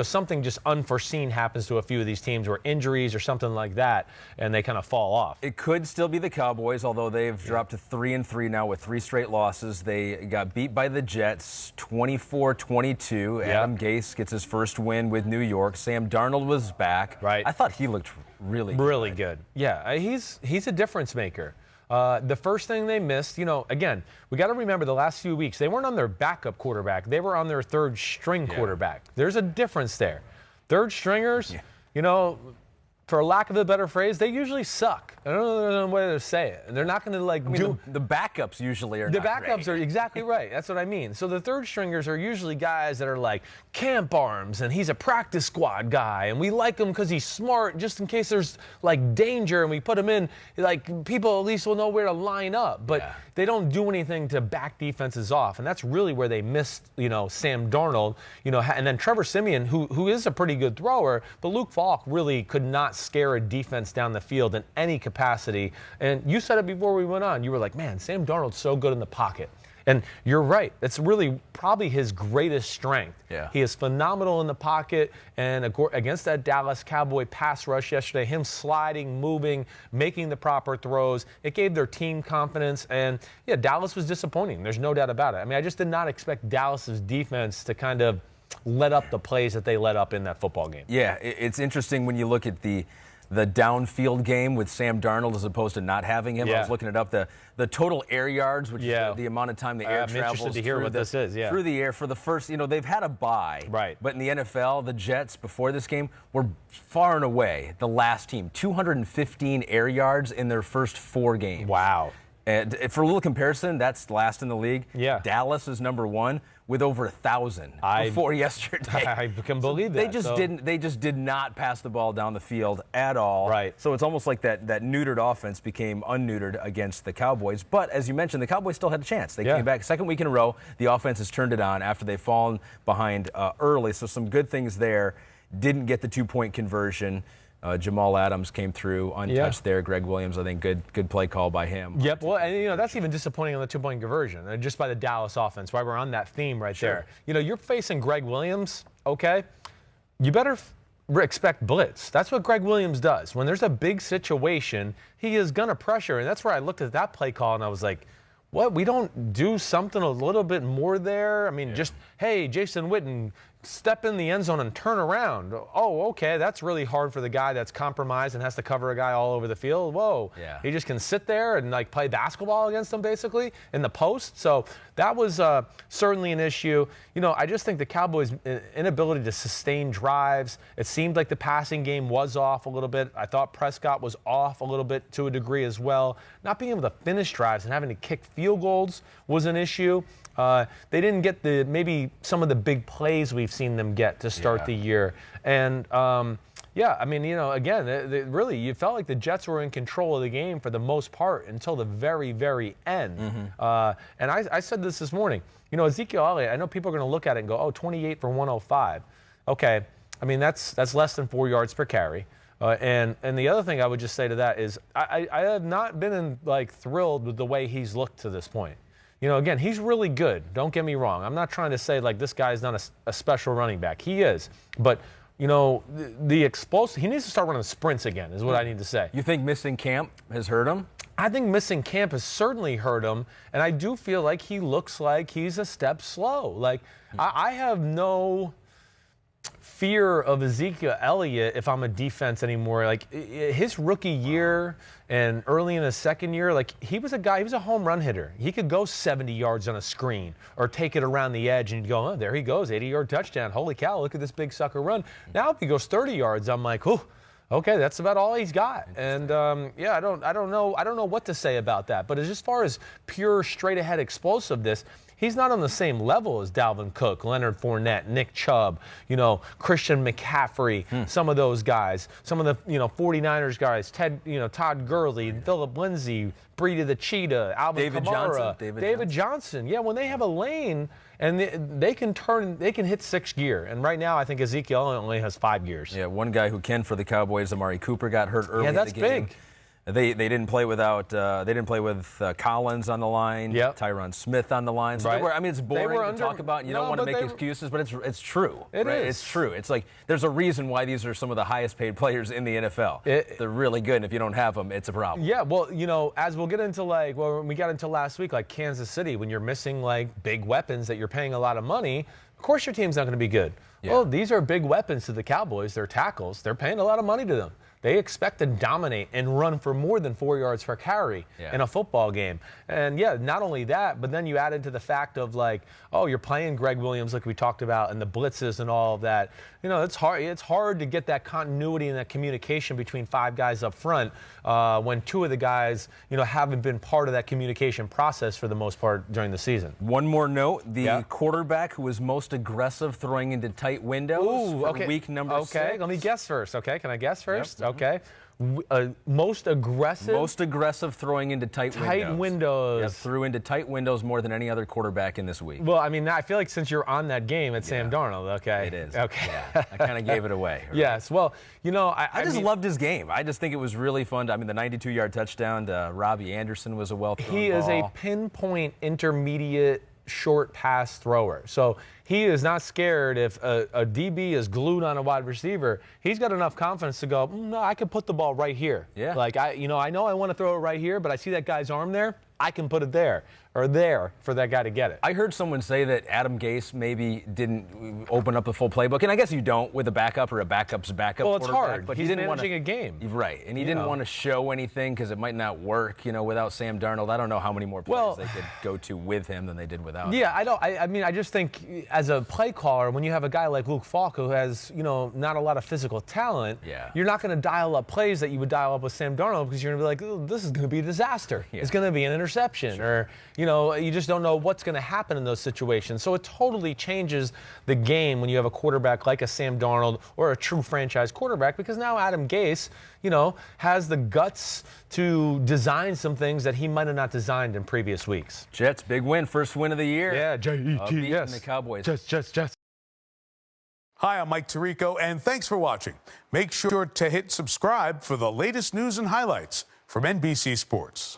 something just unforeseen happens to a few of these teams, or injuries or something like that, and they kind of fall off. It could still be the Cowboys, although they've dropped to 3-3 now with 3 straight losses. They got beat by the Jets 24-22. Adam Gase gets his first win with New York. Sam Darnold was back. Right. I thought he looked really good. Yeah, he's a difference maker. The first thing they missed, again, we got to remember the last few weeks, they weren't on their backup quarterback. They were on their third string quarterback. There's a difference there. Third stringers, for lack of a better phrase, they usually suck. I don't know the way to say it. And they're not going to do. The backups usually are The not backups great. are exactly right. That's what I mean. So the third stringers are usually guys that are like camp arms, and he's a practice squad guy, and we like him because he's smart, just in case there's like danger, and we put him in, like people at least will know where to line up. But they don't do anything to back defenses off, and that's really where they missed, Sam Darnold, and then Trevor Siemian, who is a pretty good thrower, but Luke Falk really could not scare a defense down the field in any capacity. And you said it before we went on. You were like, man, Sam Darnold's so good in the pocket. And you're right. That's really probably his greatest strength. Yeah. He is phenomenal in the pocket. And against that Dallas Cowboy pass rush yesterday, him sliding, moving, making the proper throws, it gave their team confidence. And, Dallas was disappointing. There's no doubt about it. I mean, I just did not expect Dallas's defense to kind of let up the plays that they let up in that football game. Yeah, it's interesting when you look at the downfield game with Sam Darnold as opposed to not having him. I was looking it up, the total air yards, which is the amount of time the air I'm travels interested to hear what this is. Through the air for the first, they've had a bye. Right. But in the NFL, the Jets, before this game, were far and away the last team. 215 air yards in their first 4 games. Wow. And for a little comparison, that's last in the league. Yeah. Dallas is number 1 with over 1,000 before yesterday. I can believe that. They just did not pass the ball down the field at all. Right. So it's almost like that neutered offense became unneutered against the Cowboys. But as you mentioned, the Cowboys still had a chance. They came back second week in a row. The offense has turned it on after they've fallen behind early. So some good things there. Didn't get the 2-point conversion. Jamal Adams came through untouched there. Greg Williams, I think, good play call by him. Yep. Well, and that's even disappointing on the 2-point conversion, just by the Dallas offense. Why we're on that theme right there. You're facing Greg Williams. Okay, you better expect blitz. That's what Greg Williams does. When there's a big situation, he is gonna pressure, and that's where I looked at that play call and I was like, what? We don't do something a little bit more there? I mean, just, hey, Jason Witten, step in the end zone and turn around. Oh, okay, that's really hard for the guy that's compromised and has to cover a guy all over the field. Whoa. Yeah. He just can sit there and play basketball against them basically in the post. So that was certainly an issue. I just think the Cowboys' inability to sustain drives, it seemed like the passing game was off a little bit. I thought Prescott was off a little bit to a degree as well. Not being able to finish drives and having to kick field goals was an issue. They didn't get maybe some of the big plays we've seen them get to start the year. And, again, really, you felt like the Jets were in control of the game for the most part until the very, very end. And I said this morning. Ezekiel Elliott, I know people are going to look at it and go, 28 for 105. Okay, I mean, that's less than 4 yards per carry. And the other thing I would just say to that is I have not been thrilled with the way he's looked to this point. Again, he's really good. Don't get me wrong. I'm not trying to say this guy's not a special running back. He is. But, the explosive, he needs to start running sprints again is what I need to say. You think missing camp has hurt him? I think missing camp has certainly hurt him. And I do feel like he looks like he's a step slow. I have no fear of Ezekiel Elliott if I'm a defense anymore. His rookie year and early in his second year, he was a home run hitter. He could go 70 yards on a screen or take it around the edge and you go, oh, there he goes, 80-yard touchdown. Holy cow, look at this big sucker run. Now if he goes 30 yards, I'm like, oh, okay, that's about all he's got. And I don't know what to say about that. But as far as pure straight ahead explosiveness, he's not on the same level as Dalvin Cook, Leonard Fournette, Nick Chubb, Christian McCaffrey, some of those guys, some of the 49ers guys, Todd Gurley, Phillip Lindsay, Breida the Cheetah, Alvin Kamara, David Johnson. Yeah, when they have a lane and they can hit 6 gear. And right now I think Ezekiel only has 5 gears. Yeah, one guy who can for the Cowboys, Amari Cooper, got hurt early in the game. Yeah, that's big. They didn't play without Collins on the line, Tyron Smith on the line. So I mean, it's boring to talk about. You don't want to make excuses, but it's true. It's true. It's like there's a reason why these are some of the highest paid players in the NFL. They're really good, and if you don't have them, it's a problem. Yeah, well, you know, as we'll get into when we got into last week, like Kansas City, when you're missing like big weapons that you're paying a lot of money, of course your team's not going to be good. Yeah. Well, these are big weapons to the Cowboys. They're tackles. They're paying a lot of money to them. They expect to dominate and run for more than 4 yards per carry in a football game. And, yeah, not only that, but then you add into the fact of, like, oh, you're playing Greg Williams like we talked about and the blitzes and all of that. You know, it's hard to get that continuity and that communication between 5 guys up front when 2 of the guys, you know, haven't been part of that communication process for the most part during the season. One more note, the quarterback who was most aggressive throwing into tight windows for week number 6. Okay, let me guess first. Okay, can I guess first? Yep. Okay. Most aggressive throwing into tight windows. Yep, threw into tight windows more than any other quarterback in this week. Well, I mean, I feel like since you're on that game, it's Sam Darnold. Okay. It is. Okay. Yeah, I kind of gave it away. Right? Yes. Well, you know, I just loved his game. I just think it was really fun. I mean, the 92-yard touchdown to Robbie Anderson was a well-thrown ball. He is a pinpoint intermediate short pass thrower. So he is not scared if a DB is glued on a wide receiver. He's got enough confidence to go, no, I can put the ball right here. Yeah. Like, I know I want to throw it right here, but I see that guy's arm there. I can put it there or there for that guy to get it. I heard someone say that Adam Gase maybe didn't open up the full playbook, and I guess you don't with a backup or a backup's backup. Well, it's hard, but he's managing a game. Right, and he didn't want to show anything because it might not work, you know, without Sam Darnold. I don't know how many more plays they could go to with him than they did without him. Yeah, I mean, I just think as a play caller, when you have a guy like Luke Falk who has, you know, not a lot of physical talent, you're not going to dial up plays that you would dial up with Sam Darnold because you're going to be like, oh, this is going to be a disaster. Yeah. It's going to be an interception or, you know, you just don't know what's going to happen in those situations. So it totally changes the game when you have a quarterback like a Sam Darnold or a true franchise quarterback because now Adam Gase, you know, has the guts to design some things that he might have not designed in previous weeks. Jets, big win, first win of the year. Yeah, Jets. The Cowboys. Jets. Hi, I'm Mike Tirico, and thanks for watching. Make sure to hit subscribe for the latest news and highlights from NBC Sports.